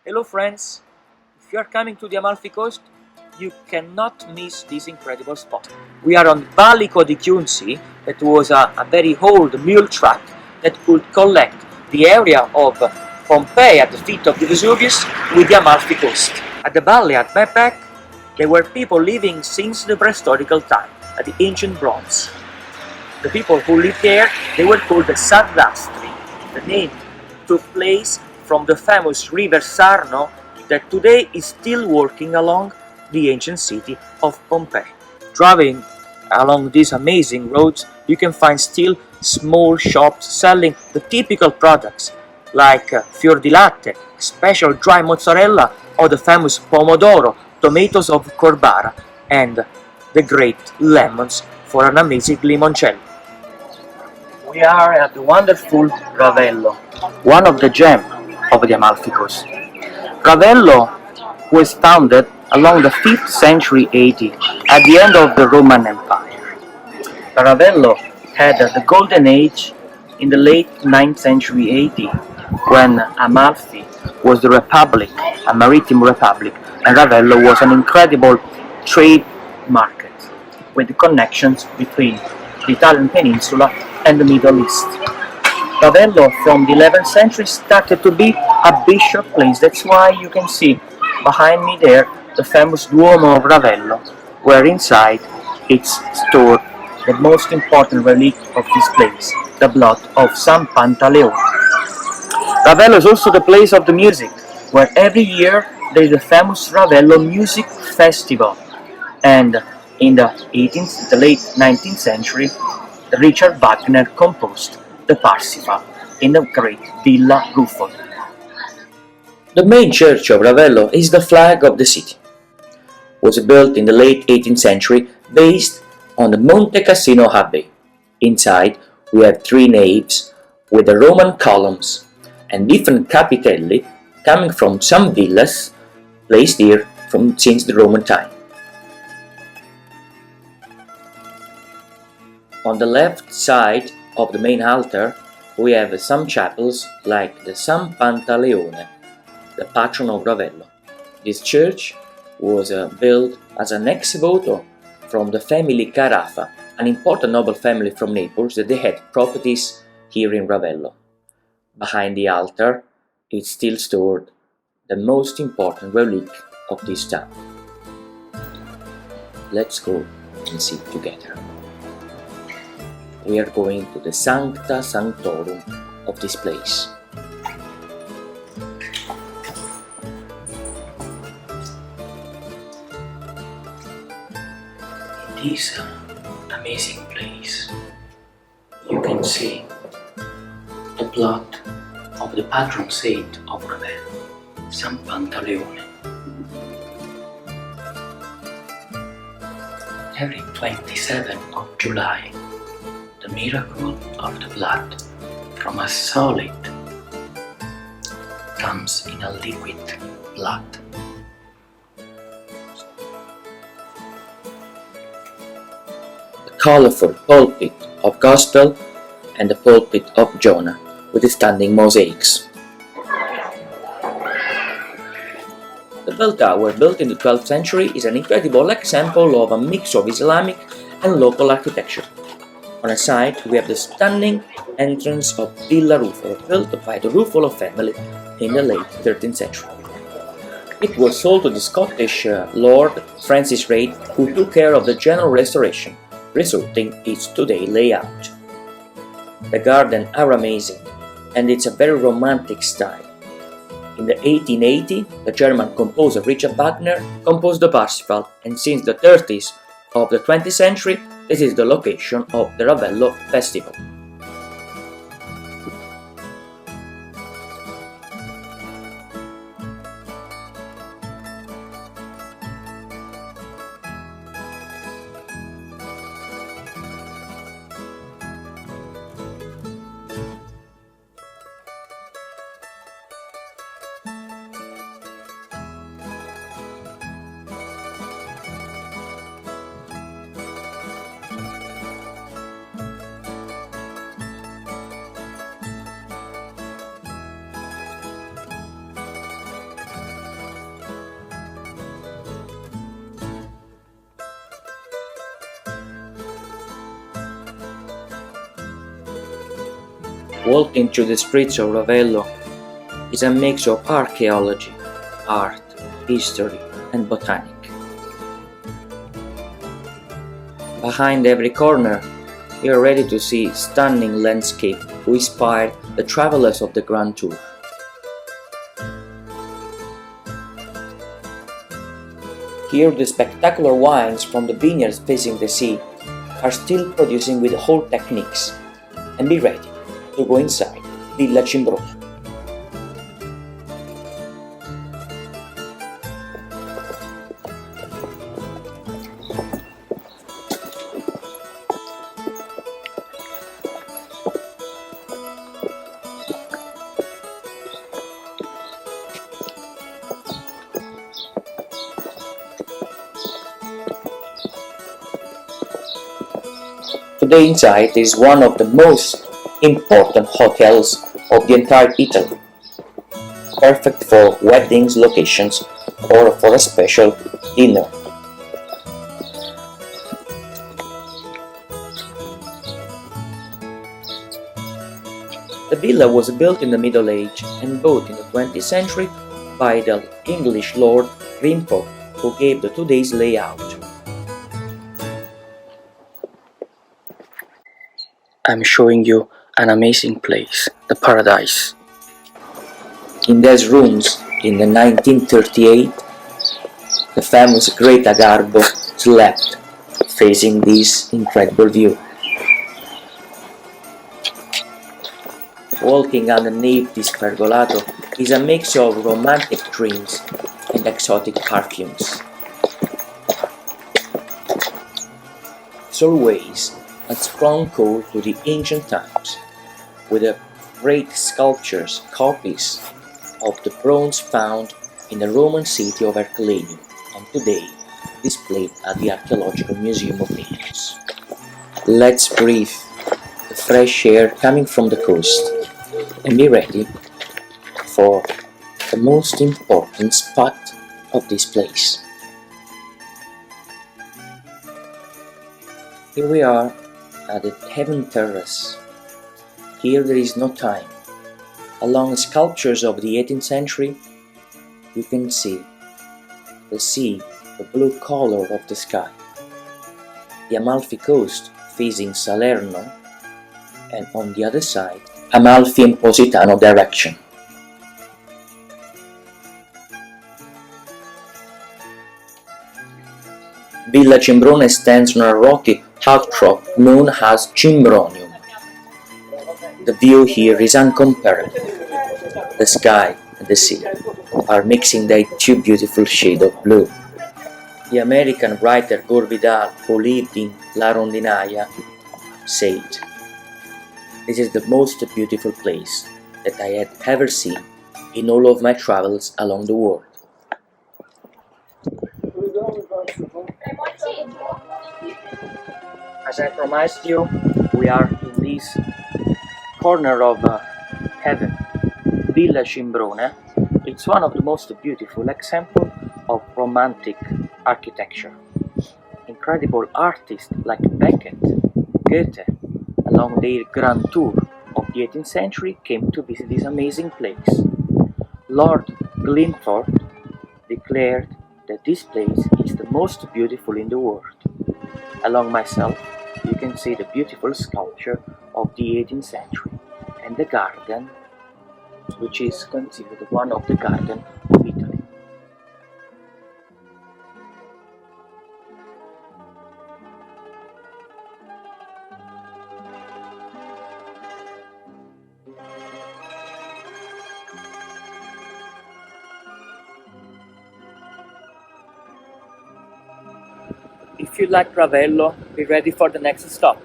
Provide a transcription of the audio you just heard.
Hello friends, if you are coming to the Amalfi Coast, you cannot miss this incredible spot. We are on Valico di Chiunzi, that was a very old mule track that could collect the area of Pompeii at the feet of the Vesuvius with the Amalfi Coast. At the valley at my back, there were people living since the prehistorical time, at the ancient bronze. The people who lived there, they were called the Sandastri. The name took place from the famous river Sarno that today is still working along the ancient city of Pompeii. Traveling along these amazing roads, you can find still small shops selling the typical products like fior di latte, special dry mozzarella, or the famous pomodoro, tomatoes of Corbara, and the great lemons for an amazing limoncello. We are at the wonderful Ravello, one of the gems of the Amalfi Coast. Ravello was founded along the 5th century AD, at the end of the Roman Empire. Ravello had the golden age in the late 9th century AD, when Amalfi was the Republic, a maritime republic, and Ravello was an incredible trade market with connections between the Italian peninsula and the Middle East. Ravello from the 11th century started to be a bishop place. That's why you can see behind me there the famous Duomo of Ravello, where inside it's stored the most important relic of this place, the blood of San Pantaleone. Ravello is also the place of the music, where every year there is a famous Ravello Music Festival, and in the late 19th century, Richard Wagner composed the Parsifal in the great Villa Rufolo. The main church of Ravello is the flag of the city. It was built in the late 18th century based on the Monte Cassino Abbey. Inside we have 3 naves with the Roman columns and different capitelli coming from some villas placed here since the Roman time. On the left side of the main altar we have some chapels like the San Pantaleone, the patron of Ravello. This church was built as an ex voto from the family Carafa, an important noble family from Naples that they had properties here in Ravello. Behind the altar is still stored the most important relic of this town. Let's go and see it together. We are going to the Sancta Sanctorum of this place. In this amazing place, you can see the blood of the patron saint of Ravello, San Pantaleone. Every 27th of July, the miracle of the blood from a solid comes in a liquid blood. The colorful pulpit of Gospel and the pulpit of Jonah with the standing mosaics. The bell tower, built in the 12th century, is an incredible example of a mix of Islamic and local architecture. On a side, we have the stunning entrance of Villa Rufolo, built by the Rufolo family in the late 13th century. It was sold to the Scottish Lord Francis Reid, who took care of the general restoration, resulting in its today's layout. The gardens are amazing, and it's a very romantic style. In the 1880, the German composer Richard Wagner composed the Parsifal, and since the 30s of the 20th century, this is the location of the Ravello Festival. Walking through the streets of Ravello is a mix of archaeology, art, history, and botanic. Behind every corner, you are ready to see stunning landscape who inspired the travelers of the Grand Tour. Here the spectacular wines from the vineyards facing the sea are still producing with old techniques, and be ready to go inside Villa Cimbrione. Today inside is one of the most important hotels of the entire Italy, perfect for weddings locations or for a special dinner. The villa was built in the Middle Age and bought in the 20th century by the English Lord Grenfell, who gave the today's layout. I'm showing you an amazing place, the paradise. In these rooms, in the 1938, the famous Greta Garbo slept, facing this incredible view. Walking underneath this pergolato is a mix of romantic dreams and exotic perfumes. It's always a strong call to the ancient times, with the great sculptures, copies of the bronze found in the Roman city of Herculaneum, and today displayed at the Archaeological Museum of Naples. Let's breathe the fresh air coming from the coast and be ready for the most important spot of this place. Here we are at the Heaven Terrace. Here there is no time. Along sculptures of the 18th century, you can see the sea, the blue color of the sky, the Amalfi Coast facing Salerno, and on the other side, Amalfi and Positano direction. Villa Cimbrione stands on a rocky outcrop known as Cimbrionium. The view here is incomparable. The sky and the sea are mixing their two beautiful shades of blue. The American writer Gore Vidal, who lived in La Rondinaia, said, "This is the most beautiful place that I had ever seen in all of my travels along the world." As I promised you, we are in this corner of heaven, Villa Cimbrione. It's one of the most beautiful examples of romantic architecture. Incredible artists like Beckett, Goethe, along their grand tour of the 18th century, came to visit this amazing place. Lord Glenthorpe declared that this place is the most beautiful in the world. Along myself, you can see the beautiful sculpture of the 18th century and the garden, which is considered one of the gardens of Italy. If you like Ravello, be ready for the next stop.